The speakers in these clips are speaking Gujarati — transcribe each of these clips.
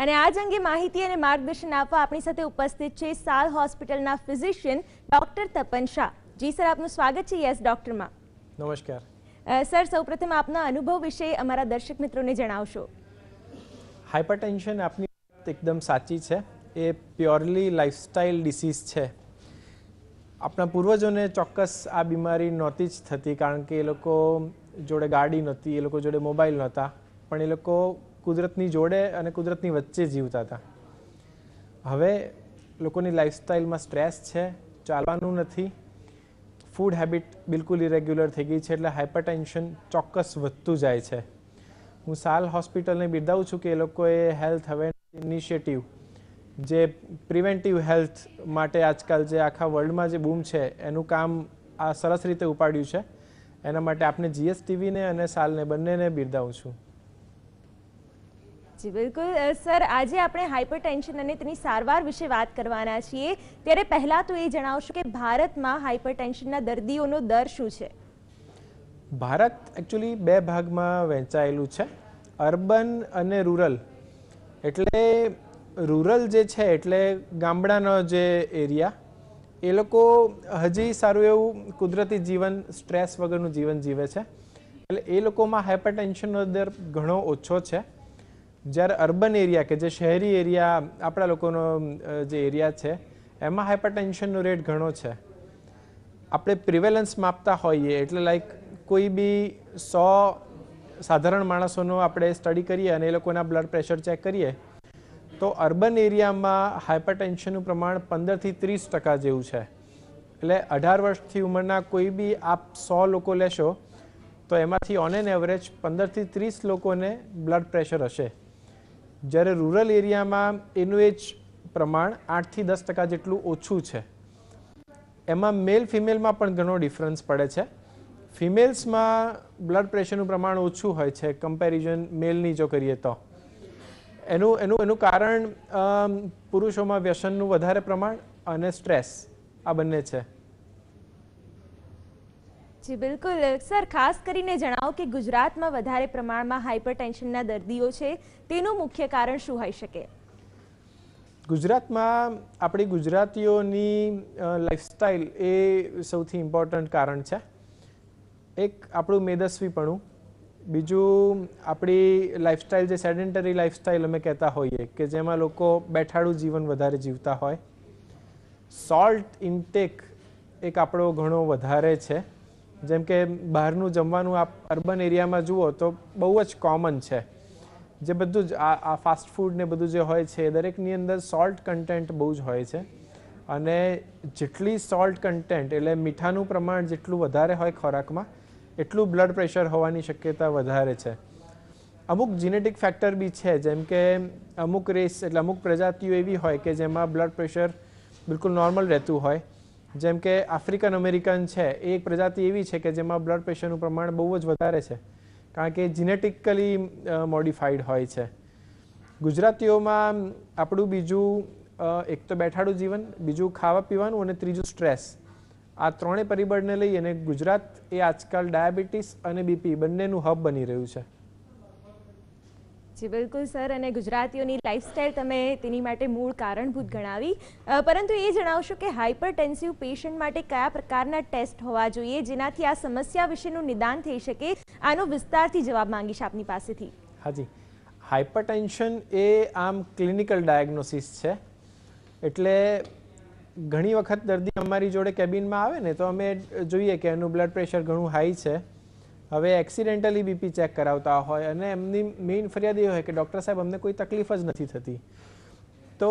અને આજ અંગે માહિતી અને માર્ગદર્શન આપવા આપણી સાથે ઉપસ્થિત છે સાલ હોસ્પિટલના ફિઝિશિયન ડોક્ટર તપન શાહ. જી સર, આપનું સ્વાગત છે યસ ડોક્ટરમાં. નમસ્કાર સર, સૌપ્રથમ આપના અનુભવ વિશે અમારા દર્શક મિત્રોને જણાવશો. હાઇપરટેન્શન આપની વાત એકદમ સાચી છે. એ પ્યોરલી લાઇફસ્ટાઇલ ડિસીઝ છે. આપણા પૂર્વજોને ચોક્કસ આ બીમારી નહોતી જ થતી, કારણ કે એ લોકો જોડે ગાડી નહોતી, એ લોકો જોડે મોબાઈલ નહોતા, પણ એ લોકો કુદરતની જોડે અને કુદરતની વચ્ચે જીવતા હતા. હવે લોકોની લાઇફસ્ટાઇલમાં સ્ટ્રેસ છે, ચાલવાનું નથી, ફૂડ હેબિટ બિલકુલ ઇરેગ્યુલર થઈ ગઈ છે, એટલે હાઇપરટેન્શન ચોક્કસ વધતું જાય છે. હું સાલ હોસ્પિટલને બિરદાવું છું કે એ લોકોએ હેલ્થ અવેરનેસ ઇનિશિયેટિવ, જે પ્રિવેન્ટિવ હેલ્થ માટે આજકાલ જે આખા વર્લ્ડમાં જે બૂમ છે એનું કામ આ સરસ રીતે ઉપાડ્યું છે. એના માટે આપણે જીએસટીવીને અને સાલને બંનેને બિરદાવું છું. જી બિલકુલ સર, આજે આપણે હાઇપરટેન્શન અને તેની સારવાર વિશે વાત કરવાના છીએ. ત્યારે પહેલાં તો એ જણાવશો કે ભારતમાં હાઇપરટેન્શનના દર્દીઓનો દર શું છે? ભારત એકચ્યુઅલી બે ભાગમાં વહેંચાયેલું છે, અર્બન અને રૂરલ. એટલે રૂરલ જે છે એટલે ગામડાનો જે એરિયા, એ લોકો હજી સારું એવું કુદરતી જીવન, સ્ટ્રેસ વગરનું જીવન જીવે છે, એટલે એ લોકોમાં હાઇપરટેન્શનનો દર ઘણો ઓછો છે. જ્યારે અર્બન એરિયા કે જે શહેરી એરિયા આપણા લોકોનો જે એરિયા છે એમાં હાઇપરટેન્શનનો રેટ ઘણો છે. આપણે પ્રિવેલન્સ માપતા હોઈએ એટલે લાઈક કોઈ બી 100 સાધારણ માણસોનો આપણે સ્ટડી કરીએ અને એ લોકોના બ્લડ પ્રેશર ચેક કરીએ તો અર્બન એરિયામાં હાઇપરટેન્શનનું પ્રમાણ 15 થી 30% જેવું છે. એટલે 18 વર્ષથી ઉંમરના કોઈ બી આપ 100 લોકો લેશો તો એમાંથી ઓન એન એવરેજ 15 થી 30 લોકોને બ્લડ પ્રેશર હશે. જ્યારે રૂરલ એરિયામાં એનું એ જ પ્રમાણ 8 થી 10% જેટલું ઓછું છે. એમાં મેલ ફિમેલમાં પણ ઘણો ડિફરન્સ પડે છે. ફિમેલ્સમાં બ્લડ પ્રેશરનું પ્રમાણ ઓછું હોય છે કમ્પેરિઝન મેલની જો કરીએ તો. એનું કારણ પુરુષોમાં વ્યસનનું વધારે પ્રમાણ અને સ્ટ્રેસ, આ બંને છે. જી બિલકુલ સર, ખાસ કરીને જણાવો કે ગુજરાતમાં વધારે પ્રમાણમાં હાઇપરટેન્શનના દર્દીઓ છે, તેનું મુખ્ય કારણ શું હોઈ શકે? ગુજરાતમાં આપણી ગુજરાતીઓની લાઈફસ્ટાઈલ એ સૌથી ઇમ્પોર્ટન્ટ કારણ છે. એક આપણું મેદસ્વીપણું, બીજું આપણી લાઈફસ્ટાઈલ જે સેડેન્ટરી લાઈફસ્ટાઈલ અમે કહેતા હોઈએ કે જેમાં લોકો બેઠાડું જીવન વધારે જીવતા હોય. સોલ્ટ ઇન્ટેક એક આપણો ઘણો વધારે છે. જેમ કે બહારનું જમવાનું આપ અર્બન એરિયામાં જુઓ તો બહુ જ કોમન છે. જે બધું જ આ ફાસ્ટ ફૂડ ને બધું જે હોય છે દરેકની અંદર સોલ્ટ કન્ટેન્ટ બહુ જ હોય છે. અને જેટલી સોલ્ટ કન્ટેન્ટ એટલે મીઠાનું પ્રમાણ જેટલું વધારે હોય ખોરાકમાં એટલું બ્લડ પ્રેશર હોવાની શક્યતા વધારે છે. અમુક જીનેટિક ફેક્ટર બી છે, જેમ કે અમુક રેસ એટલે અમુક પ્રજાતિઓ એવી હોય કે જેમાં બ્લડ પ્રેશર બિલકુલ નોર્મલ રહેતું હોય. જેમ કે આફ્રિકન અમેરિકન છે, એ એક પ્રજાતિ એવી છે કે જેમાં બ્લડ પ્રેશરનું પ્રમાણ બહુ જ વધારે છે, કારણ કે જીનેટિકલી મોડિફાઈડ હોય છે. ગુજરાતીઓમાં આપણું બીજું એક તો બેઠાડું જીવન, બીજું ખાવા પીવાનું અને ત્રીજું સ્ટ્રેસ, આ ત્રણેય પરિબળને લઈ અને ગુજરાત એ આજકાલ ડાયાબિટીસ અને બીપી બંનેનું હબ બની રહ્યું છે. જી બિલકુલ સર, અને ગુજરાતીઓની લાઈફસ્ટાઈલ તમે તેની માટે મૂળ કારણભૂત ગણાવી, પરંતુ એ જણાવશો કે હાઇપરટેન્સિવ પેશન્ટ માટે કયા પ્રકારના ટેસ્ટ હોવા જોઈએ જેનાથી આ સમસ્યા વિશેનું નિદાન થઈ શકે? આનો વિસ્તારથી જવાબ માંગીશ આપની પાસેથી. હાજી, હાઇપરટેન્શન એ આમ ક્લિનિકલ ડાયગ્નોસિસ છે. એટલે ઘણી વખત દર્દી અમારી જોડે કેબિનમાં આવે ને તો અમે જોઈએ કે એનું બ્લડ પ્રેશર ઘણું હાઈ છે. હવે એક્સિડેન્ટલી બીપી ચેક કરાવતા હોય અને એમની મેઇન ફરિયાદ એ હોય કે ડૉક્ટર સાહેબ અમને કોઈ તકલીફ જ નથી થતી. તો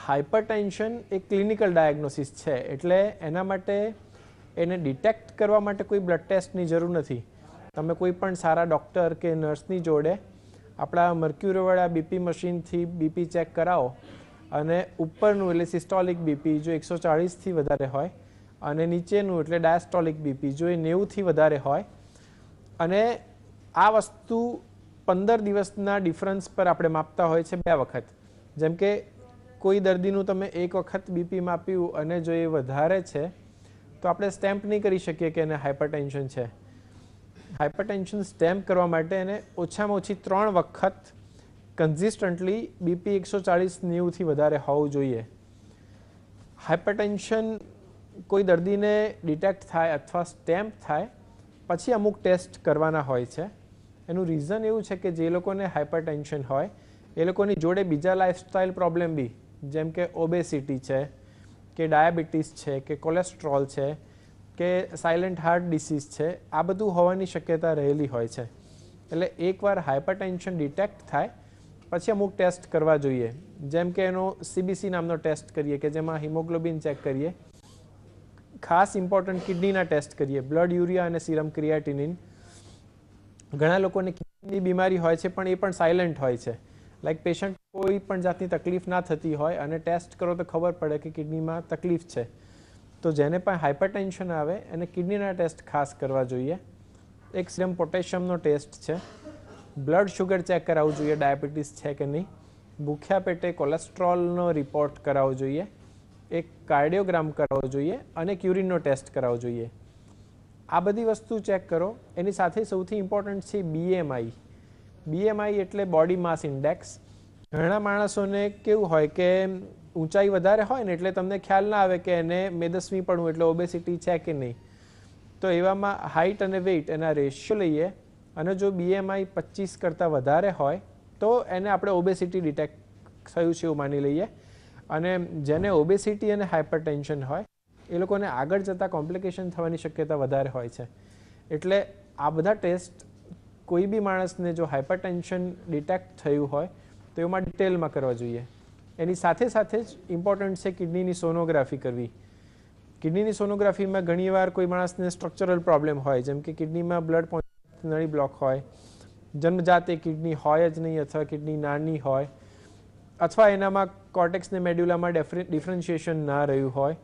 હાઇપરટેન્શન એ ક્લિનિકલ ડાયગ્નોસિસ છે, એટલે એના માટે એને ડિટેક્ટ કરવા માટે કોઈ બ્લડ ટેસ્ટની જરૂર નથી. તમે કોઈ પણ સારા ડૉક્ટર કે નર્સની જોડે આપણા મર્ક્યુરીવાળા બીપી મશીનથી બીપી ચેક કરાવો અને ઉપરનું એટલે સિસ્ટોલિક બીપી જો 140થી વધારે હોય અને નીચેનું એટલે ડાયસ્ટોલિક બીપી જો એ 90થી વધારે હોય, અને આ વસ્તુ 15 દિવસના ડિફરન્સ પર આપણે માપતા હોય છે 2 વખત. જેમ કે કોઈ દર્દીનું તમે 1 વખત બીપી માપ્યું અને જો એ વધારે છે તો આપણે સ્ટેમ્પ નહીં કરી શકીએ કે એને હાઇપરટેન્શન છે. હાઇપરટેન્શન સ્ટેમ્પ કરવા માટે એને ઓછામાં ઓછી 3 વખત કન્સિસ્ટન્ટલી બીપી 140/90થી વધારે હોવું જોઈએ. હાઇપરટેન્શન કોઈ દર્દીને ડિટેક્ટ થાય અથવા સ્ટેમ્પ થાય પછી અમુક ટેસ્ટ કરવાના હોય છે. એનું રીઝન એવું છે કે જે લોકોને હાઇપરટેન્શન હોય એ લોકોની જોડે બીજા લાઇફસ્ટાઇલ પ્રોબ્લેમ બી, જેમ કે ઓબેસિટી છે કે ડાયાબિટીસ છે કે કોલેસ્ટ્રોલ છે કે સાયલન્ટ હાર્ટ ડિસીઝ છે, આ બધું હોવાની શક્યતા રહેલી હોય છે. એટલે એકવાર હાઇપરટેન્શન ડિટેક્ટ થાય પછી અમુક ટેસ્ટ કરવા જોઈએ, જેમ કે એનો CBC નામનો ટેસ્ટ કરીએ કે જેમાં હિમોગ્લોબિન ચેક કરીએ, ખાસ ઇમ્પોર્ટન્ટ કિડનીના ટેસ્ટ કરીએ, બ્લડ યુરિયા અને સીરમ ક્રિએટિનિન. ઘણા લોકોને કિડની બીમારી હોય છે પણ એ પણ સાયલન્ટ હોય છે, લાઈક પેશન્ટ કોઈ પણ જાતની તકલીફ ના થતી હોય અને ટેસ્ટ કરો તો ખબર પડે કે કિડનીમાં તકલીફ છે. તો જેને પણ હાઇપરટેન્શન આવે એને કિડનીના ટેસ્ટ ખાસ કરવા જોઈએ. એક સીરમ પોટેશિયમનો ટેસ્ટ છે, બ્લડ શુગર ચેક કરાવવું જોઈએ, ડાયાબિટીસ છે કે નહીં, ભૂખ્યા પેટે કોલેસ્ટ્રોલનો રિપોર્ટ કરાવવો જોઈએ, એક કાર્ડિયોગ્રામ કરાવવો જોઈએ અને એક યુરિનનો ટેસ્ટ કરાવવો જોઈએ. આ બધી વસ્તુ ચેક કરો. એની સાથે સૌથી ઇમ્પોર્ટન્ટ છે BMI. BMI એટલે બોડી માસ ઇન્ડેક્સ. ઘણા માણસોને કેવું હોય કે ઊંચાઈ વધારે હોય ને એટલે તમને ખ્યાલ ના આવે કે એને મેદસ્વીપણું એટલે ઓબેસિટી છે કે નહીં. તો એવામાં હાઇટ અને વેઇટ એના રેશિયો લઈએ અને જો BMI 25 કરતાં વધારે હોય તો એને આપણે ઓબેસિટી ડિટેક્ટ થયું છે એવું માની લઈએ. અને જેને ઓબેસિટી અને હાઇપરટેન્શન હોય એ લોકોને આગળ જતાં કોમ્પ્લિકેશન થવાની શક્યતા વધારે હોય છે. એટલે આ બધા ટેસ્ટ કોઈ બી માણસને જો હાઇપરટેન્શન ડિટેક્ટ થયું હોય તો એમાં ડિટેલમાં કરવા જોઈએ. એની સાથે સાથે જ ઇમ્પોર્ટન્ટ છે કિડનીની સોનોગ્રાફી કરવી. કિડનીની સોનોગ્રાફીમાં ઘણીવાર કોઈ માણસને સ્ટ્રક્ચરલ પ્રોબ્લેમ હોય, જેમ કે કિડનીમાં બ્લડ પહોંચતી નળી બ્લોક હોય, જન્મજાતે કિડની હોય જ નહીં અથવા કિડની નાની હોય, અથવા એનામાં કોર્ટેક્સ ને મેડ્યુલામાં ડિફરન્શિએશન ના રહ્યું હોય,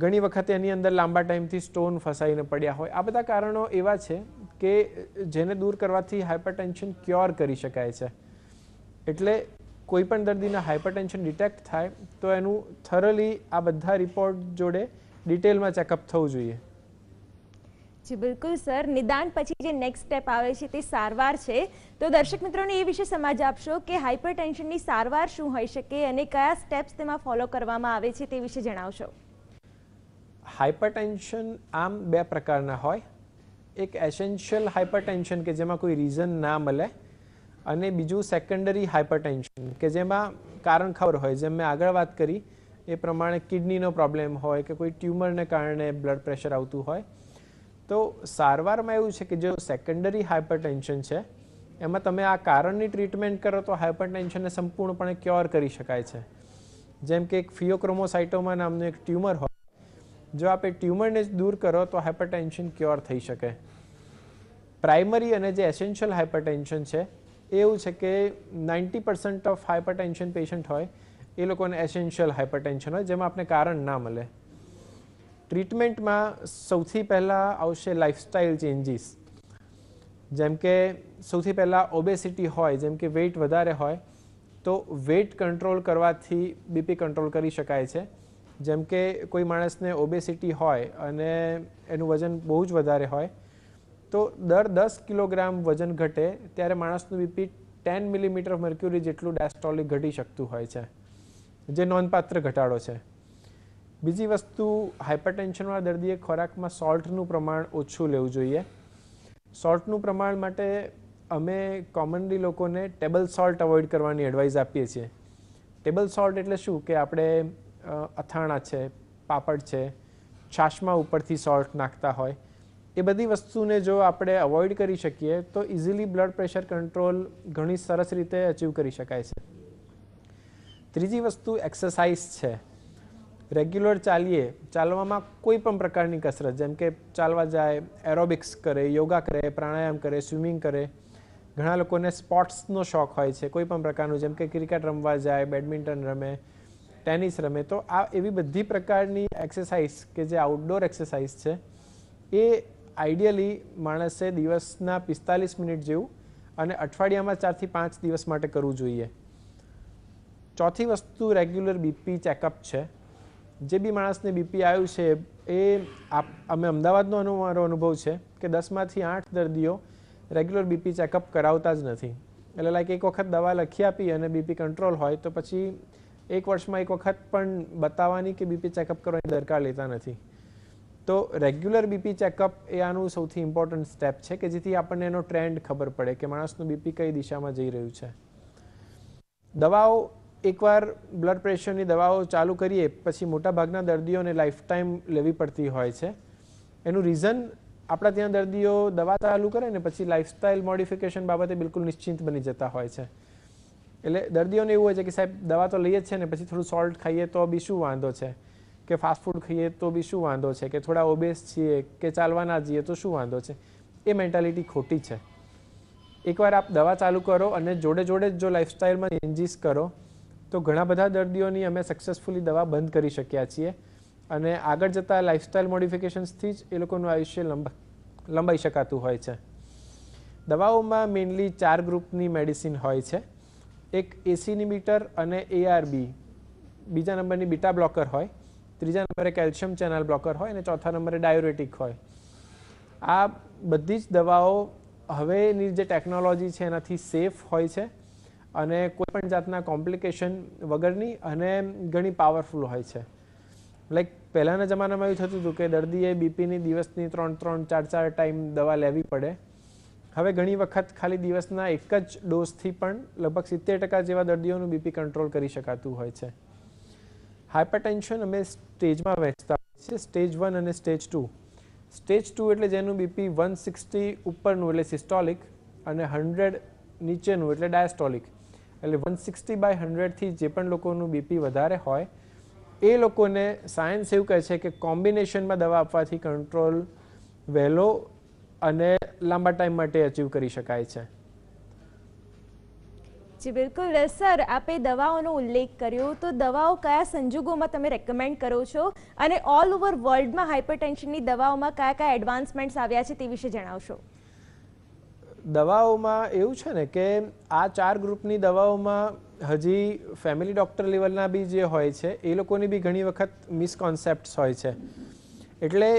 ઘણી વખત એની અંદર લાંબા ટાઈમથી સ્ટોન ફસાઈને પડ્યા હોય. આ બધા કારણો એવા છે કે જેને દૂર કરવાથી હાઇપરટેન્શન ક્યોર કરી શકાય છે. એટલે કોઈ પણ દર્દીના હાઇપરટેન્શન ડિટેક્ટ થાય તો એનું થરોલી આ બધા રિપોર્ટ જોડે ડિટેલમાં ચેકઅપ થવું જોઈએ. જી બિલકુલ સર. નિદાન પછી જે નેક્સ્ટ સ્ટેપ આવે છે તે સારવાર છે, તો દર્શક મિત્રોને એ વિશે સમજ આપશો કે હાઇપરટેન્શનની સારવાર શું હોઈ શકે અને કયા સ્ટેપ્સ તેમાં ફોલો કરવામાં આવે છે તે વિશે જણાવશો. હાઇપરટેન્શન આમ બે પ્રકારના હોય. એક એસેન્શિયલ હાઇપરટેન્શન કે જેમાં કોઈ રીઝન ના મળે, અને બીજું સેકન્ડરી હાઇપરટેન્શન કે જેમાં કારણ ખબર હોય, જેમ મેં આગળ વાત કરી એ પ્રમાણે કિડનીનો પ્રોબ્લેમ હોય કે કોઈ ટ્યુમરને કારણે બ્લડ પ્રેશર આવતું હોય. તો સારવારમાં એવું છે કે જો સેકન્ડરી હાઇપરટેન્શન છે એમાં તમે આ કારણની ટ્રીટમેન્ટ કરો તો હાઇપરટેન્શનને સંપૂર્ણપણે ક્યોર કરી શકાય છે. જેમ કે એક ફિયોક્રોમોસાઇટોમા નામનું એક ટ્યુમર હોય, જો આપણે ટ્યુમરને જ દૂર કરો તો હાઇપરટેન્શન ક્યોર થઈ શકે. પ્રાઇમરી અને જે એસેન્શિયલ હાઇપરટેન્શન છે એવું છે કે 90% ઓફ હાઇપરટેન્શન પેશન્ટ હોય એ લોકોને એસેન્શિયલ હાઇપરટેન્શન હોય જેમાં આપણે કારણ ના મળે. ટ્રીટમેન્ટમાં સૌથી પહેલાં આવશે લાઇફસ્ટાઇલ ચેન્જીસ. જેમ કે સૌથી પહેલાં ઓબેસિટી હોય, જેમ કે વેઇટ વધારે હોય તો વેઇટ કંટ્રોલ કરવાથી બીપી કંટ્રોલ કરી શકાય છે. જેમ કે કોઈ માણસને ઓબેસિટી હોય અને એનું વજન બહુ જ વધારે હોય તો દર 10 કિલોગ્રામ વજન ઘટે ત્યારે માણસનું બીપી 10 મિલીમીટર મર્ક્યુરી જેટલું ડાયસ્ટોલિક ઘટી શકતું હોય છે, જે નોંધપાત્ર ઘટાડો છે. બીજી વસ્તુ, હાઇપરટેન્શનવાળા દર્દીએ ખોરાકમાં સોલ્ટનું પ્રમાણ ઓછું લેવું જોઈએ. સોલ્ટનું પ્રમાણ માટે અમે કોમનલી લોકોને ટેબલ સોલ્ટ અવોઇડ કરવાની એડવાઇસ આપીએ છીએ. ટેબલ સોલ્ટ એટલે શું કે આપણે અથાણા છે, પાપડ છે, છાશમાં ઉપરથી સોલ્ટ નાખતા હોય, એ બધી વસ્તુને જો આપણે અવોઇડ કરી શકીએ તો ઇઝીલી બ્લડ પ્રેશર કંટ્રોલ ઘણી સરસ રીતે અચીવ કરી શકાય છે. ત્રીજી વસ્તુ એક્સરસાઇઝ છે. રેગ્યુલર ચાલવામાં કોઈ પણ પ્રકારની કસરત, જેમ કે ચાલવા જાય, એરોબિક્સ કરે, યોગા કરે, પ્રાણાયામ કરે, સ્વિમિંગ કરે. ઘણા લોકોને સ્પોર્ટ્સનો શોખ હોય છે કોઈ પણ પ્રકારનું, જેમ કે ક્રિકેટ રમવા જાય, બેડમિન્ટન રમે, ટેનિસ રમે. તો આ એવી બધી પ્રકારની એક્સરસાઇઝ કે જે આઉટડોર એક્સરસાઇઝ છે એ આઈડિયલી માણસે દિવસના 45 મિનિટ જેવું અને અઠવાડિયામાં 4 થી 5 દિવસ માટે કરવું જોઈએ. ચોથી વસ્તુ રેગ્યુલર બીપી ચેકઅપ છે. જે બી માણસને બીપી આવ્યું છે એ અમે અમદાવાદનો મારો અનુભવ છે કે 10માંથી 8 દર્દીઓ રેગ્યુલર બીપી ચેકઅપ કરાવતા જ નથી. એટલે લાઈક એક વખત દવા લખી આપી અને બીપી કંટ્રોલ હોય તો પછી એક વર્ષમાં એક વખત પણ બતાવવાની કે બીપી ચેકઅપ કરવાની દરકાર લેતા નથી. તો રેગ્યુલર બીપી ચેકઅપ એ આનું સૌથી ઇમ્પોર્ટન્ટ સ્ટેપ છે કે જેથી આપણને એનો ટ્રેન્ડ ખબર પડે કે માણસનું બીપી કઈ દિશામાં જઈ રહ્યું છે. દવાઓ એકવાર બ્લડ પ્રેશરની દવાઓ ચાલુ કરીએ પછી મોટાભાગના દર્દીઓને લાઈફ ટાઈમ લેવી પડતી હોય છે. એનું રીઝન આપણા ત્યાં દર્દીઓ દવા ચાલુ કરે ને પછી લાઇફસ્ટાઇલ મોડિફિકેશન બાબતે બિલકુલ નિશ્ચિંત બની જતા હોય છે. એટલે દર્દીઓને એવું હોય છે કે સાહેબ દવા તો લઈએ જ છે ને પછી થોડું સોલ્ટ ખાઈએ તો બી શું વાંધો છે, કે ફાસ્ટ ફૂડ ખાઈએ તો બી શું વાંધો છે, કે થોડા ઓબેસ છીએ કે ચાલવા ના જઈએ તો શું વાંધો છે. એ મેન્ટાલિટી ખોટી છે. એકવાર આપ દવા ચાલુ કરો અને જોડે જોડે જો લાઇફસ્ટાઇલમાં ચેન્જીસ કરો તો ઘણા બધા દર્દીઓની અમે સક્સેસફુલી દવા બંધ કરી શક્યા છીએ અને આગળ જતાં લાઇફસ્ટાઇલ મોડિફિકેશન્સથી જ એ લોકોનું આયુષ્ય લંબાઈ શકાતું હોય છે. દવાઓમાં મેઇનલી 4 ગ્રુપની મેડિસિન હોય છે. એક એસી ઇન્હિબિટર અને ARB, બીજા નંબરની બીટા બ્લોકર હોય, ત્રીજા નંબરે કેલ્શિયમ ચેનલ બ્લોકર હોય અને ચોથા નંબરે ડાયુરેટિક હોય. આ બધી જ દવાઓ હવેની જે ટેકનોલોજી છે એનાથી સેફ હોય છે અને કોઈપણ જાતના કોમ્પ્લિકેશન વગરની અને ઘણી પાવરફુલ હોય છે. લાઈક પહેલાંના જમાનામાં એવું થતું હતું કે દર્દીએ બીપીની દિવસની 3-4 ટાઈમ દવા લેવી પડે. હવે ઘણી વખત ખાલી દિવસના એક જ ડોઝથી પણ લગભગ 70% જેવા દર્દીઓનું બીપી કંટ્રોલ કરી શકાતું હોય છે. હાઇપરટેન્શન અમે સ્ટેજમાં વહેંચતા હોય છે, સ્ટેજ 1 અને સ્ટેજ 2. સ્ટેજ 2 એટલે જેનું બીપી 160 ઉપરનું એટલે સિસ્ટોલિક અને 100 નીચેનું એટલે ડાયસ્ટોલિક. એટલે 160/100થી જે પણ લોકોનું બીપી વધારે હોય એ લોકોને સાયન્સ એવું કહે છે કે કોમ્બિનેશનમાં દવા આપવાથી કંટ્રોલ વહેલો અને લાંબા ટાઈમ માટે અચીવ કરી શકાય છે. જી બિલકુલ સર, આપે દવાઓનો ઉલ્લેખ કર્યો તો દવાઓ કયા સંજોગોમાં તમે રેકમેન્ડ કરો છો અને ઓલ ઓવર વર્લ્ડમાં હાઇપરટેન્શનની દવાઓમાં કયા કયા એડવાન્સમેન્ટ્સ આવ્યા છે તે વિશે જણાવશો. દવાઓમાં એવું છે ને કે આ 4 ગ્રુપની દવાઓમાં હજી ફેમિલી ડૉક્ટર લેવલના બી જે હોય છે એ લોકોની બી ઘણી વખત મિસકોન્સેપ્ટ્સ હોય છે. એટલે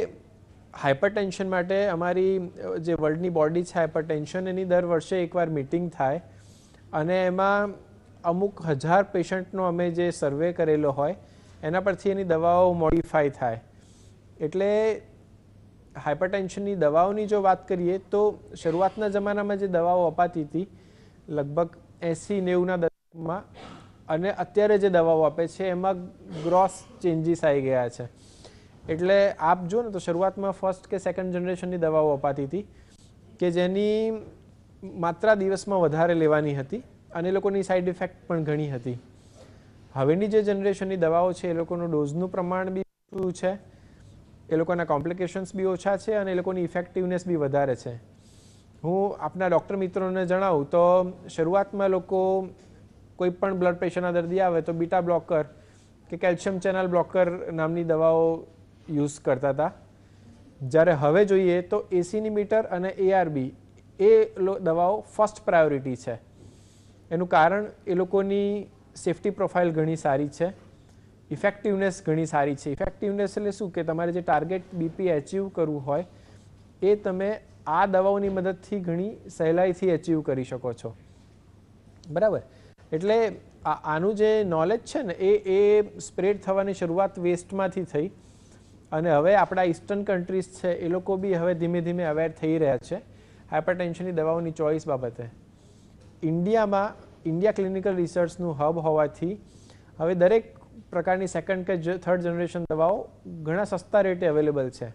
હાઇપરટેન્શન માટે અમારી જે વર્લ્ડની બોડી છે હાઇપરટેન્શન એની દર વર્ષે એકવાર મિટિંગ થાય અને એમાં અમુક 1000 પેશન્ટનો અમે જે સર્વે કરેલો હોય એના પરથી એની દવાઓ મોડિફાઈ થાય. એટલે હાઇપરટેન્શનની દવાઓની જો વાત કરીએ તો શરૂઆતના જમાનામાં જે દવાઓ અપાતી હતી લગભગ 80-90ના દશકમાં અને અત્યારે જે દવાઓ આપે છે એમાં ગ્રોસ ચેન્જીસ આવી ગયા છે. એટલે આપ જો ને તો શરૂઆતમાં ફર્સ્ટ કે સેકન્ડ જનરેશનની દવાઓ અપાતી હતી કે જેની માત્રા દિવસમાં વધારે લેવાની હતી અને એ લોકોની સાઈડ ઇફેક્ટ પણ ઘણી હતી. હવેની જે જનરેશનની દવાઓ છે એ લોકોનું ડોઝનું પ્રમાણ બી ઓછું છે, એ લોકોના કોમ્પ્લિકેશન્સ બી ઓછા છે અને એ લોકોની ઇફેક્ટિવનેસ બી વધારે છે. હું આપના ડૉક્ટર મિત્રોને જણાવું તો શરૂઆતમાં લોકો કોઈ પણ બ્લડ પ્રેશરના દર્દી આવે તો બીટા બ્લોકર કે કેલ્શિયમ ચેનલ બ્લોકર નામની દવાઓ યુઝ કરતા હતા. જ્યારે હવે જોઈએ તો એસી ઇન્હિબિટર અને ARB એ દવાઓ ફર્સ્ટ પ્રાયોરિટી છે. એનું કારણ એ લોકોની સેફ્ટી પ્રોફાઇલ ઘણી સારી છે, ઇફેક્ટિવનેસ ઘણી સારી છે. ઇફેક્ટિવનેસ એટલે શું કે તમારે જે ટાર્ગેટ બીપી અચીવ કરવું હોય એ તમે આ દવાઓની મદદથી ઘણી સહેલાઈથી અચીવ કરી શકો છો. બરાબર. એટલે આનું જે નોલેજ છે ને એ સ્પ્રેડ થવાની શરૂઆત વેસ્ટમાંથી થઈ અને હવે આપણા ઈસ્ટર્ન કન્ટ્રીઝ છે એ લોકો બી હવે ધીમે ધીમે અવેર થઈ રહ્યા છે હાઇપરટેન્શનની દવાઓની ચોઇસ બાબતે. ઇન્ડિયા ક્લિનિકલ રિસર્ચનું હબ હોવાથી હવે દરેક પ્રકારની સેકન્ડ કે થર્ડ જનરેશન દવાઓ ઘણા સસ્તા રેટે અવેલેબલ છે.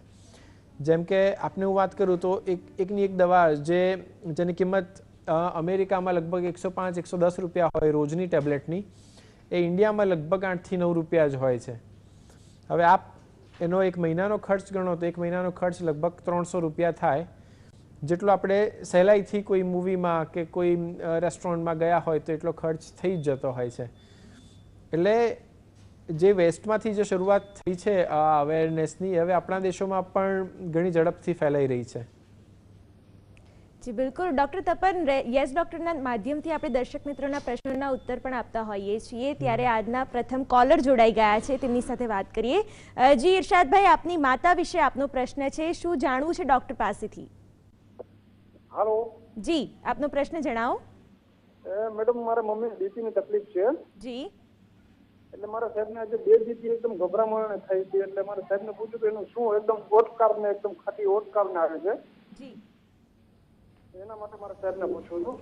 જેમ કે આપને હું વાત કરું તો એકની એક દવા જેની કિંમત અમેરિકામાં લગભગ 105-110 રૂપિયા હોય રોજની ટેબ્લેટની, એ ઇન્ડિયામાં લગભગ 8થી 9 રૂપિયા જ હોય છે. હવે આપ એનો એક મહિનાનો ખર્ચ ગણો તો એક મહિનાનો ખર્ચ લગભગ 300 રૂપિયા થાય, જેટલો આપણે સહેલાઈથી કોઈ મૂવીમાં કે કોઈ રેસ્ટોરન્ટમાં ગયા હોય તો એટલો ખર્ચ થઈ જ જતો હોય છે. એટલે જે વેસ્ટમાંથી જે શરૂઆત થઈ છે આ અવેરનેસની હવે આપણા દેશોમાં પણ ઘણી ઝડપથી ફેલાઈ રહી છે. જી બિલકુલ. ડૉક્ટર તપન, યસ ડૉક્ટરના માધ્યમથી આપણે દર્શક મિત્રોના પ્રશ્નોના ઉત્તર પણ આપતા હોઈએ છીએ. ત્યારે આજના પ્રથમ કોલર જોડાઈ ગયા છે, તેમની સાથે વાત કરીએ. જી ઇરશાદભાઈ, આપની માતા વિશે આપનો પ્રશ્ન છે, શું જાણવું છે ડૉક્ટર પાસેથી? હેલો. જી, આપનો પ્રશ્ન જણાવો. મેડમ મારા મમ્મી બીપી ની તકલીફ છે જી એટલે મારા સાહેબને આજે 2 દીથી એકદમ ગભરામણ થઈ હતી એટલે મારા સાહેબને પૂછ્યું કે એનું શું એકદમ ઓટકાર ને એકદમ ખાટી ઓટકાર ને આવે છે જી એના માટે મારા સાહેબને પૂછ્યું હતું.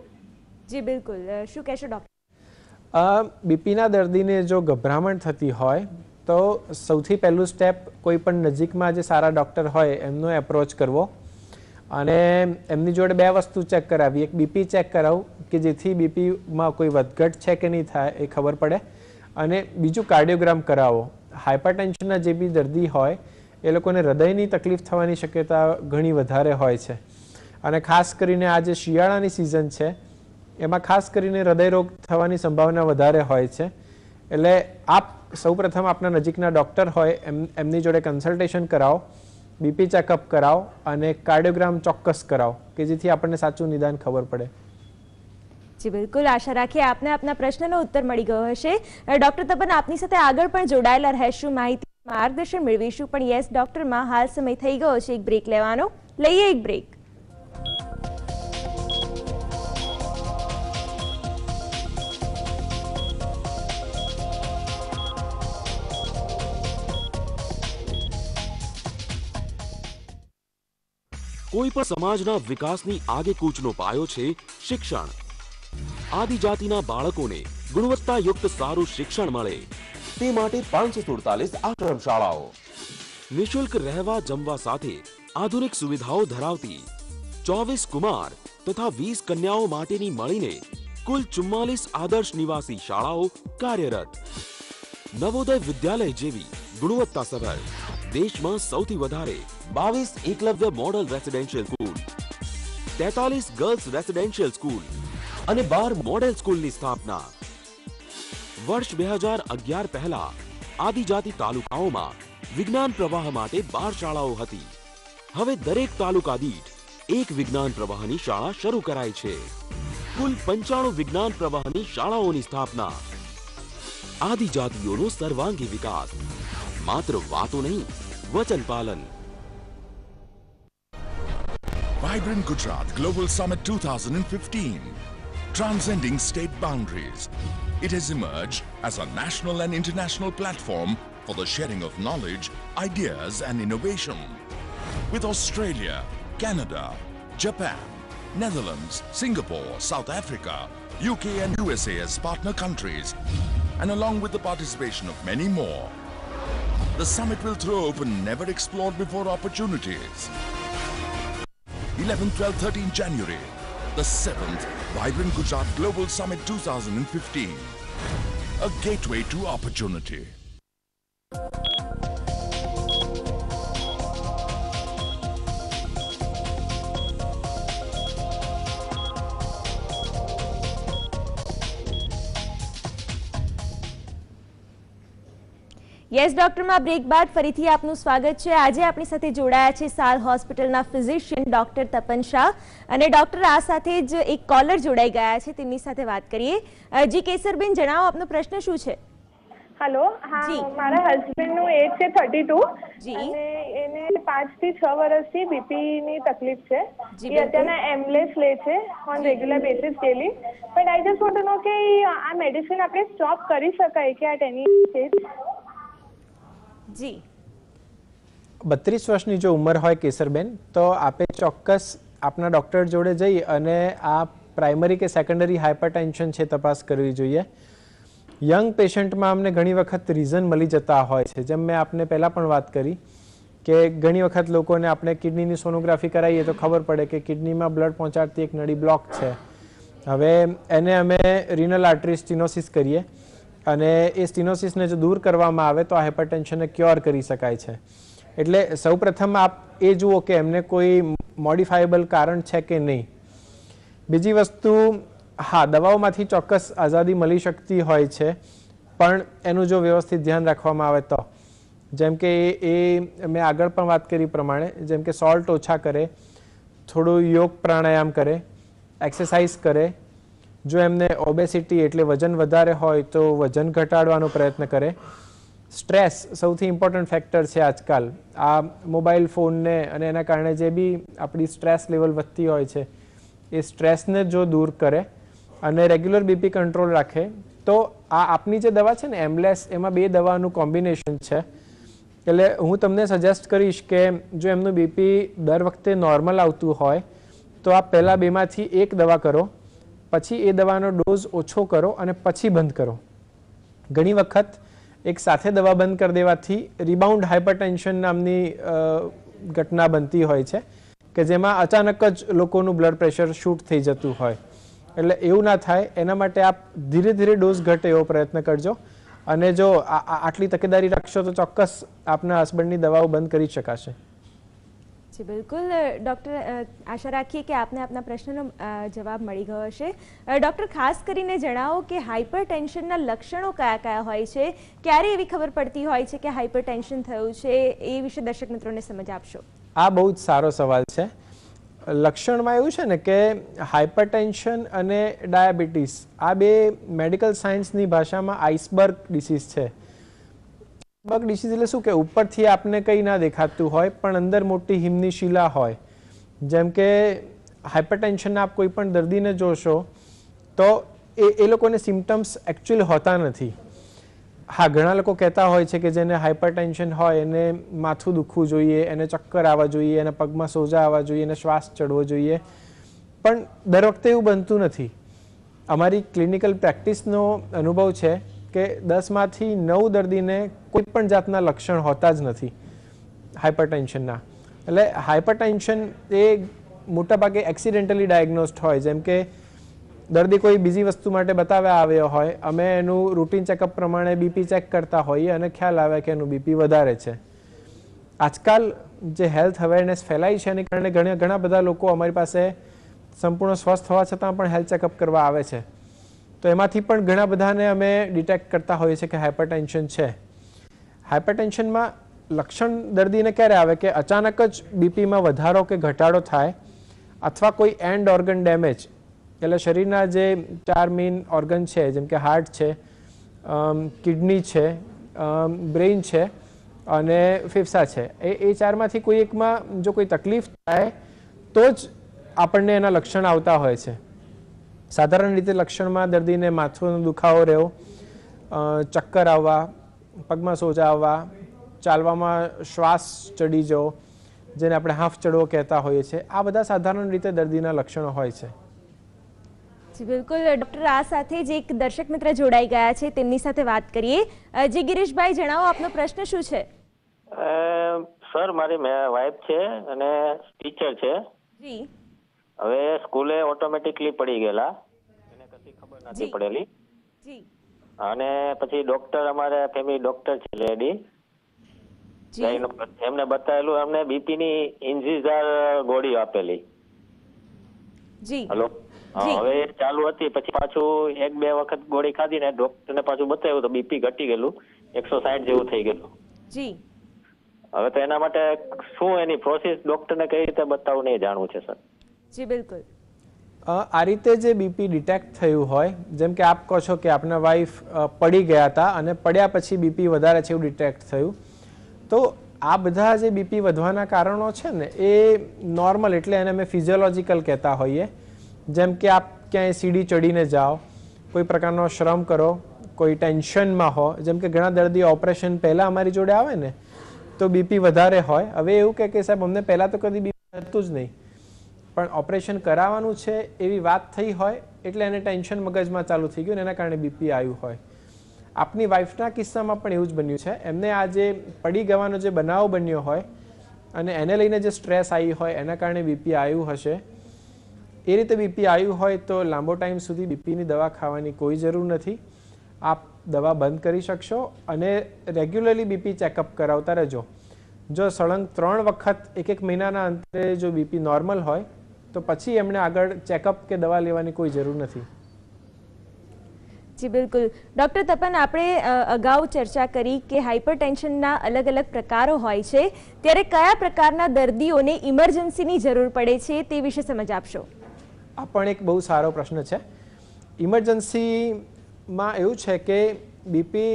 જી બિલકુલ. શું કહેશો ડૉક્ટર? બીપીના દર્દીને જો ગભરામણ થતી હોય તો સૌથી પહેલું સ્ટેપ કોઈ પણ નજીકમાં જે સારા ડૉક્ટર હોય એમનો એપ્રોચ કરવો અને એમની જોડે 2 વસ્તુ ચેક કરાવી. એક બીપી ચેક કરાવવું કે જેથી બીપીમાં કોઈ વધઘટ છે કે નહીં થાય એ ખબર પડે, અને બીજું કાર્ડિયોગ્રામ કરાવો. હાઇપરટેન્શનના જે બી દર્દી હોય એ લોકોને હૃદયની તકલીફ થવાની શક્યતા ઘણી વધારે હોય છે, અને ખાસ કરીને આ જે શિયાળાની સિઝન છે એમાં ખાસ કરીને હૃદયરોગ થવાની સંભાવના વધારે હોય છે. એટલે આપ સૌપ્રથમ આપના નજીકના ડૉક્ટર હોય એમની જોડે કન્સલ્ટેશન કરાવો, બીપી ચેકઅપ કરાવો અને કાર્ડિયોગ્રામ ચોક્કસ કરાવો કે જેથી આપણને સાચું નિદાન ખબર પડે. જી બિલકુલ. આશા રાખીએ આપને આપના પ્રશ્નનો ઉત્તર મળી ગયો હશે. ડૉક્ટર તપન, આપની સાથે આગળ પણ જોડાયેલા રહેશું, માહિતી માર્ગદર્શન મેળવીશું, પણ યસ ડૉક્ટરમાં હાલ સમય થઈ ગયો છે એક બ્રેક લેવાનો. લઈએ એક બ્રેક. કોઈ પણ સમાજના વિકાસની આગેકૂચનો પાયો છે શિક્ષણ. આદિજાતિના બાળકોને ગુણવત્તાયુક્ત સારું શિક્ષણ મળે તે માટે 547 આશ્રમ શાળાઓ, નિઃશુલ્ક રહેવા જમવા સાથે આધુનિક સુવિધાઓ ધરાવતી 24 કુમાર તથા 20 કન્યાઓ માટેની મળીને કુલ 44 આદર્શ નિવાસી શાળાઓ કાર્યરત. નવોદય વિદ્યાલય જેવી ગુણવત્તાસભર દેશમાં સૌથી વધારે 22 Eklavya model residential school, 43 girls residential school અને 12 મોડેલ સ્કૂલની સ્થાપના. વર્ષ 2011 પહેલા આદિજાતિ તાલુકાઓમાં વિજ્ઞાન પ્રવાહ માટે 12 શાળાઓ હતી. હવે દરેક તાલુકા દીઠ એક વિજ્ઞાન પ્રવાહની શાળા શરૂ કરાઈ છે. કુલ 95 વિજ્ઞાન પ્રવાહની શાળાઓની સ્થાપના. આદિજાતિઓનો સર્વાંગી વિકાસ, માત્ર વાતો નહીં, વચન પાલન. Vibrant Gujarat Global Summit 2015, transcending state boundaries. It has emerged as a national and international platform for the sharing of knowledge, ideas and innovation. With Australia, Canada, Japan, Netherlands, Singapore, South Africa, UK and USA as partner countries, and along with the participation of many more, the summit will throw open never explored before opportunities. 11, 12, 13 January, the 7th Vibrant Gujarat Global Summit 2015, a gateway to opportunity. Yes ડૉક્ટરમાં બ્રેક બાદ ફરીથી આપનું સ્વાગત છે. આજે આપણી સાથે જોડાયા છે સાલ હોસ્પિટલના ફિઝિશિયન ડૉક્ટર તપન શાહ, અને ડૉક્ટર આ સાથે જ એક કોલર જોડાઈ ગયા છે, તેમની સાથે વાત કરીએ. જી કેસરબેન, જણાવો આપનો પ્રશ્ન શું છે? હેલો. હા, મારા હસબન્ડનું એજ છે 32 અને એને 5 થી 6 વર્ષથી બીપીની તકલીફ છે. એ અત્યારના એમ્બલેસ લે છે on regular basis daily, but I just want to know કે આ મેડિસિન આપણે સ્ટોપ કરી શકાય કે એટ એની સ્ટેજ? જી, 32 વર્ષની જો ઉંમર હોય કેસરબેન, તો આપે ચોક્કસ આપના ડૉક્ટર જોડે જઈ અને આ પ્રાઇમરી કે સેકન્ડરી હાઇપરટેન્શન છે તપાસ કરવી જોઈએ. યંગ પેશન્ટમાં અમને ઘણી વખત રીઝન મળી જતા હોય છે, જેમ મેં આપને પહેલાં પણ વાત કરી કે ઘણી વખત લોકોને આપણે કિડનીની સોનોગ્રાફી કરાવીએ તો ખબર પડે કે કિડનીમાં બ્લડ પહોંચાડતી એક નળી બ્લોક છે. હવે એને અમે રિનલ આર્ટરી સ્ટીનોસિસ કરીએ અને એ સ્ટીનોસિસને જો દૂર કરવામાં આવે તો આ હાઇપરટેન્શનને ક્યોર કરી શકાય છે. એટલે સૌપ્રથમ આપ એ જુઓ કે એમને કોઈ મોડિફાયેબલ કારણ છે કે નહીં. બીજી વસ્તુ, હા, દવાઓમાંથી ચોક્કસ આઝાદી મળી શકતી હોય છે, પણ એનું જો વ્યવસ્થિત ધ્યાન રાખવામાં આવે તો, જેમ કે એ મેં આગળ પણ વાત કરી પ્રમાણે, જેમ કે સોલ્ટ ઓછા કરે, થોડું યોગ પ્રાણાયામ કરે, એક્સરસાઇઝ કરે. જો એમને ઓબેસિટી એટલે વજન વધારે હોય તો વજન ઘટાડવાનો પ્રયત્ન કરે. સ્ટ્રેસ સૌથી ઇમ્પોર્ટન્ટ ફેક્ટર છે આજકાલ. આ મોબાઈલ ફોનને અને એના કારણે જે બી આપણી સ્ટ્રેસ લેવલ વધતી હોય છે, એ સ્ટ્રેસને જો દૂર કરે અને રેગ્યુલર બીપી કંટ્રોલ રાખે તો આ આપની જે દવા છે ને એમલેસ, એમાં 2 દવાનું કોમ્બિનેશન છે. એટલે હું તમને સજેસ્ટ કરીશ કે જો એમનું બીપી દર વખતે નોર્મલ આવતું હોય તો આપ પહેલાં 2માંથી 1 દવા કરો, પછી એ દવાનો ડોઝ ઓછો કરો અને પછી બંધ કરો. ઘણી વખત એક સાથે દવા બંધ કરી દેવાથી રિબાઉન્ડ હાઇપરટેન્શન નામની ઘટના બનતી હોય છે કે જેમાં અચાનક જ લોકોનું બ્લડ પ્રેશર શૂટ થઈ જતું હોય. એટલે એવું ના થાય એના માટે આપ ધીરે ધીરે ડોઝ ઘટે એવો પ્રયત્ન કરજો. અને જો આટલી તકેદારી રાખશો તો ચોક્કસ આપના હસબન્ડની દવાઓ બંધ કરી શકાશે. જી બિલકુલ ડૉક્ટર, આશા રાખીએ કે આપને આપના પ્રશ્નનો જવાબ મળી ગયો હશે. ડૉક્ટર, ખાસ કરીને જણાવો કે હાઇપર ટેન્શનના લક્ષણો કયા કયા હોય છે, ક્યારે એવી ખબર પડતી હોય છે કે હાઇપર ટેન્શન થયું છે, એ વિશે દર્શક મિત્રોને સમજ આપશો. આ બહુ જ સારો સવાલ છે. લક્ષણમાં એવું છે ને કે હાઇપરટેન્શન અને ડાયાબિટીસ આ 2 મેડિકલ સાયન્સની ભાષામાં આઇસબર્ગ ડિસીઝ છે. આઇસબર્ગ ડિસીઝ એટલે શું કે ઉપરથી આપને કંઈ ના દેખાતું હોય પણ અંદર મોટી હિમની શિલા હોય. જેમ કે હાઇપરટેન્શનના આપ કોઈ પણ દર્દીને જોશો તો એ લોકોને સિમ્ટમ્સ એકચ્યુઅલી હોતા નથી. હા, ઘણા લોકો કહેતા હોય છે કે જેને હાઇપરટેન્શન હોય એને માથું દુખવું જોઈએ, એને ચક્કર આવવા જોઈએ, એને પગમાં સોજા આવવા જોઈએ, એને શ્વાસ ચડવો જોઈએ, પણ દર વખતે એવું બનતું નથી. અમારી ક્લિનિકલ પ્રેક્ટિસનો અનુભવ છે કે 10માંથી 9 દર્દીને કોઈ પણ જાતના લક્ષણ હોતા જ નથી હાઇપરટેન્શનના. એટલે હાઇપરટેન્શન એ મોટાભાગે એક્સિડેન્ટલી ડાયગ્નોસ્ડ હોય. જેમ કે દર્દી કોઈ બીજી વસ્તુ માટે બતાવવા આવ્યો હોય, અમે એનું રૂટીન ચેકઅપ પ્રમાણે બીપી ચેક કરતા હોઈએ અને ખ્યાલ આવે કે એનું બીપી વધારે છે. આજકાલ જે હેલ્થ અવેરનેસ ફેલાઈ છે એની કારણે ઘણા બધા લોકો અમારી પાસે સંપૂર્ણ સ્વસ્થ હોવા છતાં પણ હેલ્થ ચેકઅપ કરવા આવે છે. તો એમાંથી પણ ઘણા બધાને અમે ડિટેક્ટ કરતા હોઈએ છીએ કે હાઇપરટેન્શન છે. હાઇપરટેન્શનમાં લક્ષણ દર્દીને ક્યારે આવે કે અચાનક જ બીપીમાં વધારો કે ઘટાડો થાય અથવા કોઈ એન્ડ ઓર્ગન ડેમેજ, એટલે શરીરના જે 4 મેઇન ઓર્ગન છે જેમ કે હાર્ટ છે, કિડની છે, બ્રેઇન છે અને ફેફસા છે, એ 4માંથી કોઈ એકમાં જો કોઈ તકલીફ થાય તો જ આપણને એના લક્ષણ આવતા હોય છે. સાધારણ રીતે લક્ષણમાં દર્દીને માથુંનો દુખાવો રહેવો, ચક્કર આવવા, પગમાં સોજા આવવા, ચાલવામાં શ્વાસ ચડી જવો, જેને આપણે હાફ ચડવો કહેતા હોઈએ છીએ, આ બધા સાધારણ રીતે દર્દીના લક્ષણો હોય છે. જી બિલકુલ ડૉક્ટર, આ સાથે જ એક દર્શક મિત્ર જોડાઈ ગયા છે, તેમની સાથે વાત કરીએ. જી ગિરીશભાઈ, જણાવો આપનો પ્રશ્ન શું છે? સર, મારી વાઇફ છે અને ટીચર છે. જી. હવે સ્કૂલે ઓટોમેટિકલી પડી ગયેલા, એને કશી ખબર નથી પડેલી. જી. અને પછી ડોક્ટર, અમારે ફેમિલી ડોક્ટર છે લેડી, એમને બતાવેલું, એમને બીપી ની ઇન્ઝિઝાર ગોળી આપેલી. જી. હેલો. હવે ચાલુ હતી, પછી પાછું 1-2 વખત ગોળી ખાધી ને ડોક્ટરને પાછું બતાવ્યું તો બીપી ઘટી ગયેલું, 160 જેવું થઈ ગયેલું. જી. હવે તો એના માટે શું એની પ્રોસેસ ડોક્ટરને કઈ રીતે બતાવવું ને એ જાણવું છે સર. જી બિલકુલ. આ રીતે જે બીપી ડિટેક્ટ થયું હોય, જેમ કે આપ કહો છો કે આપના વાઈફ પડી ગયા હતા અને પડ્યા પછી બીપી વધારે છે એવું ડિટેક્ટ થયું, તો આ બધા જે બીપી વધવાના કારણો છે ને એ નોર્મલ, એટલે એને અમે ફિઝિયોલોજિકલ કહેતા હોઈએ. જેમ કે આપ ક્યાંય સીડી ચડીને જાઓ, કોઈ પ્રકારનો શ્રમ કરો, કોઈ ટેન્શનમાં હો, જેમ કે ઘણા દર્દીઓ ઓપરેશન પહેલાં અમારી જોડે આવે ને તો બીપી વધારે હોય. હવે એવું કે સાહેબ અમને પહેલાં તો કદી બીપી હતું જ નહીં, પણ ઓપરેશન કરાવવાનું છે એવી વાત થઈ હોય એટલે એને ટેન્શન મગજમાં ચાલુ થઈ ગયું ને એના કારણે બીપી આવ્યું હોય. આપની વાઈફના કિસ્સામાં પણ એવું જ બન્યું છે. એમને આ જે પડી ગવાનો જે બનાવ બન્યો હોય અને એને લઈને જે સ્ટ્રેસ આવી હોય એના કારણે બીપી આવ્યું હશે. એ રીતે બીપી આવ્યું હોય તો લાંબો ટાઈમ સુધી બીપીની દવા ખાવાની કોઈ જરૂર નથી. આપ દવા બંધ કરી શકશો અને રેગ્યુલરલી બીપી ચેકઅપ કરાવતા રહેજો. જો સળંગ 3 વખત 1-1 મહિનાના અંતરે જો બીપી નોર્મલ હોય તો પછી એમણે આગળ ચેકઅપ કે દવા લેવાની કોઈ જરૂર નથી. જી બિલકુલ. ડૉક્ટર તપન, આપણે અગાઉ ચર્ચા કરી કે હાઇપરટેન્શનના અલગ અલગ પ્રકારો હોય છે, ત્યારે કયા પ્રકારના દર્દીઓને ઇમરજન્સીની જરૂર પડે છે તે વિશે સમજ આપશો. આ પણ એક બહુ સારો પ્રશ્ન છે. ઇમરજન્સીમાં એવું છે કે બીપી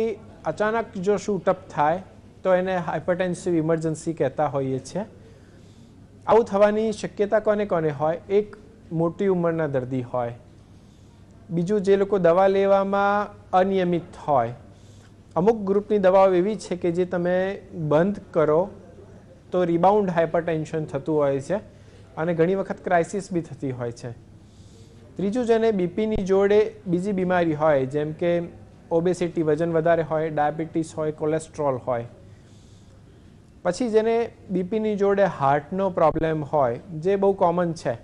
અચાનક જો શૂટ અપ થાય તો એને હાઇપરટેન્સિવ ઇમરજન્સી કહેતા હોઈએ છીએ. આવું થવાની શક્યતા કોને કોને હોય? એક મોટી ઉંમરના દર્દી હોય, બીજું જે લોકો દવા લેવામાં અનિયમિત હોય, અમુક ગ્રુપની દવાઓ એવી છે કે જે તમે બંધ કરો તો રિબાઉન્ડ હાઇપરટેન્શન થતું હોય છે અને ઘણી વખત ક્રાઇસિસ બી થતી હોય છે. ત્રીજું, જેને બીપીની જોડે બીજી બીમારી હોય જેમ કે ઓબેસિટી, વજન વધારે હોય, ડાયાબિટીસ હોય, કોલેસ્ટ્રોલ હોય. પછી જેને બીપીની જોડે હાર્ટનો પ્રોબ્લેમ હોય, જે બહુ કોમન છે.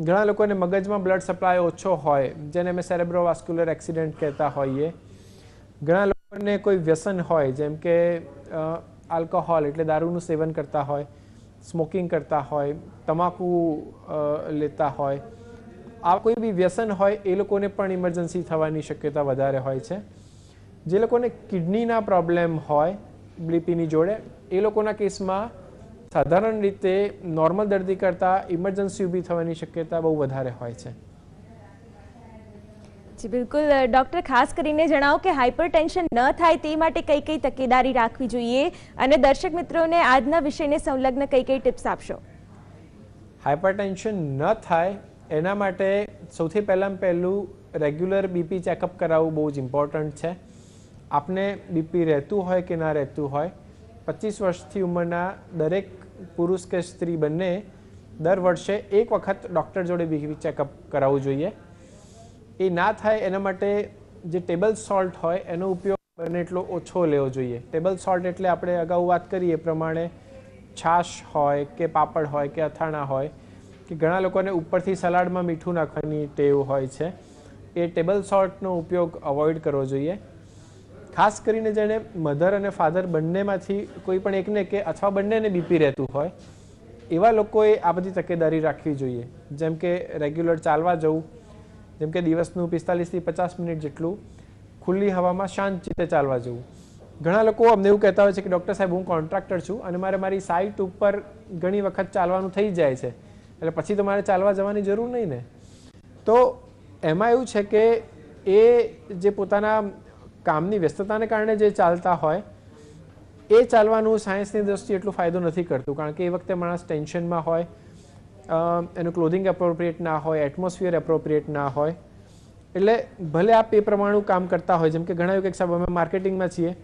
ઘણા લોકોને મગજમાં બ્લડ સપ્લાય ઓછો હોય, જેને અમે સેરેબ્રોવાસ્ક્યુલર એક્સિડન્ટ કહેતા હોઈએ. ઘણા લોકોને કોઈ વ્યસન હોય, જેમ કે આલ્કોહોલ એટલે દારૂનું સેવન કરતા હોય, સ્મોકિંગ કરતા હોય, તમાકુ લેતા હોય, આ કોઈ બી વ્યસન હોય, એ લોકોને પણ ઇમરજન્સી થવાની શક્યતા વધારે હોય છે. જે લોકોને કિડનીના પ્રોબ્લેમ હોય બીપીની જોડે, એ લોકોના કેસમાં સાધારણ રીતે નોર્મલ દર્દી કરતાં ઇમરજન્સી ઊભી થવાની શક્યતા બહુ વધારે હોય છે. જી બિલકુલ ડૉક્ટર, ખાસ કરીને જણાવો કે હાઇપરટેન્શન ન થાય તે માટે કઈ કઈ તકેદારી રાખવી જોઈએ અને દર્શક મિત્રોને આજના વિષયને સંલગ્ન કઈ કઈ ટિપ્સ આપશો? હાઇપરટેન્શન ન થાય એના માટે સૌથી પહેલું રેગ્યુલર બીપી ચેકઅપ કરાવવું બહુ જ ઇમ્પોર્ટન્ટ છે. આપને બીપી રહેતું હોય કે ના રહેતું હોય, 25 વર્ષથી ઉંમરના દરેક પુરુષ કે સ્ત્રી બંને દર વર્ષે એક વખત ડૉક્ટર જોડે બીપી ચેકઅપ કરાવવું જોઈએ. એ ના થાય એના માટે જે ટેબલ સોલ્ટ હોય એનો ઉપયોગ બને એટલો ઓછો લેવો જોઈએ. ટેબલ સોલ્ટ એટલે આપણે અગાઉ વાત કરી એ પ્રમાણે છાશ હોય કે પાપડ હોય કે અથાણા હોય કે ઘણા લોકોને ઉપરથી સલાડમાં મીઠું નાખવાની ટેવ હોય છે, એ ટેબલ સોલ્ટનો ઉપયોગ અવોઇડ કરવો જોઈએ. ખાસ કરીને જેને મધર અને ફાધર બંનેમાંથી કોઈ પણ એકને કે અથવા બંનેને બીપી રહેતું હોય એવા લોકોએ આ બધી તકેદારી રાખવી જોઈએ. જેમ કે રેગ્યુલર ચાલવા જવું, જેમ કે દિવસનું 45 થી 50 મિનિટ જેટલું ખુલ્લી હવામાં શાંત ચિત્તે ચાલવા જવું. ઘણા લોકો અમને એવું કહેતા હોય છે કે ડૉક્ટર સાહેબ, હું કોન્ટ્રાક્ટર છું અને મારી સાઇટ ઉપર ઘણી વખત ચાલવાનું થઈ જાય છે, એટલે પછી તો મારે ચાલવા જવાની જરૂર નહીં ને. તો એમાં એવું છે કે એ જે પોતાના કામની વ્યસ્તતાને કારણે જે ચાલતા હોય એ ચાલવાનું સાયન્સની દ્રષ્ટિએ એટલો ફાયદો નથી કરતું, કારણ કે એ વખતે માણસ ટેન્શનમાં હોય, એનું ક્લોધિંગ એપ્રોપ્રિએટ ના હોય, એટમોસ્ફિયર એપ્રોપ્રિએટ ના હોય. એટલે ભલે આપ એ પ્રમાણેનું કામ કરતા હોય, જેમ કે ઘણા એવું કે સાહેબ અમે માર્કેટિંગમાં છીએ,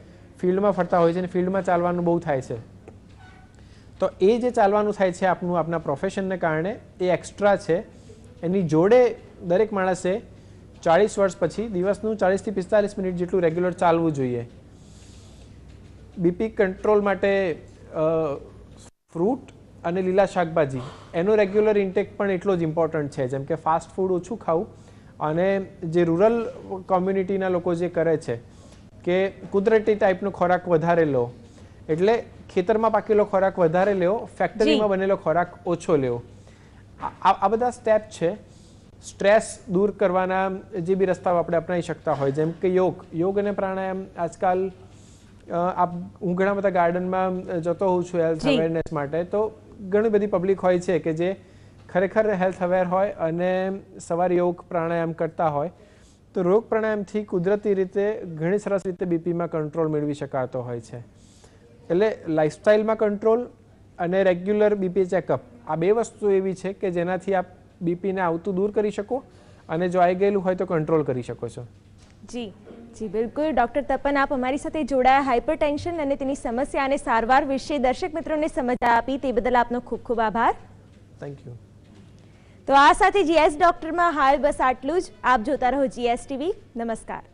ફિલ્ડમાં ફરતા હોય છે અને ફિલ્ડમાં ચાલવાનું બહુ થાય છે, તો એ જે ચાલવાનું થાય છે આપના પ્રોફેશનને કારણે એ એક્સ્ટ્રા છે. એની જોડે દરેક માણસે 40 વર્ષ પછી દિવસનું 40 થી 45 મિનિટ જેટલું રેગ્યુલર ચાલવું જોઈએ. બીપી કંટ્રોલ માટે ફ્રૂટ અને લીલા શાકભાજી એનો રેગ્યુલર ઇન્ટેક પણ એટલો જ ઇમ્પોર્ટન્ટ છે. જેમ કે ફાસ્ટ ફૂડ ઓછું ખાવું અને જે રૂરલ કોમ્યુનિટીના લોકો જે કરે છે કે કુદરતી ટાઈપનો ખોરાક વધારે લો, એટલે ખેતરમાં પાકેલો ખોરાક વધારે લેવો, ફેક્ટરીમાં બનેલો ખોરાક ઓછો લેવો. આ બધા સ્ટેપ છે. સ્ટ્રેસ દૂર કરવાના જે બી રસ્તાઓ આપણે અપનાવી શકતા હોય, જેમ કે યોગ અને પ્રાણાયામ. આજકાલ હું ઘણા બધા ગાર્ડનમાં જતો હોઉં છું હેલ્થ અવેરનેસ માટે, તો ઘણી બધી પબ્લિક હોય છે કે જે ખરેખર હેલ્થ અવેર હોય અને સવારે યોગ પ્રાણાયામ કરતા હોય, તો યોગ પ્રાણાયામથી કુદરતી રીતે ઘણી સરસ રીતે બીપીમાં કંટ્રોલ મેળવી શકાતો હોય છે. એટલે લાઇફસ્ટાઇલમાં કંટ્રોલ અને રેગ્યુલર બીપી ચેકઅપ, આ બે વસ્તુ એવી છે કે જેનાથી આપ બીપીને આવતું દૂર કરી શકો અને જો આવી ગયેલું હોય તો કંટ્રોલ કરી શકો છો. જી બિલકુલ ડૉક્ટર તપન, આપ અમારી સાથે જોડાયા હાઇપરટેન્શન અને તેની સમસ્યા અને સારવાર વિશે દર્શક મિત્રોને સમજ આપી, તે બદલ આપનો ખૂબ ખૂબ આભાર. Thank you. તો આ સાથે GS ડૉક્ટરમાં હાલ બસ આટલું જ. આપ જોતા રહો GS TV. નમસ્કાર.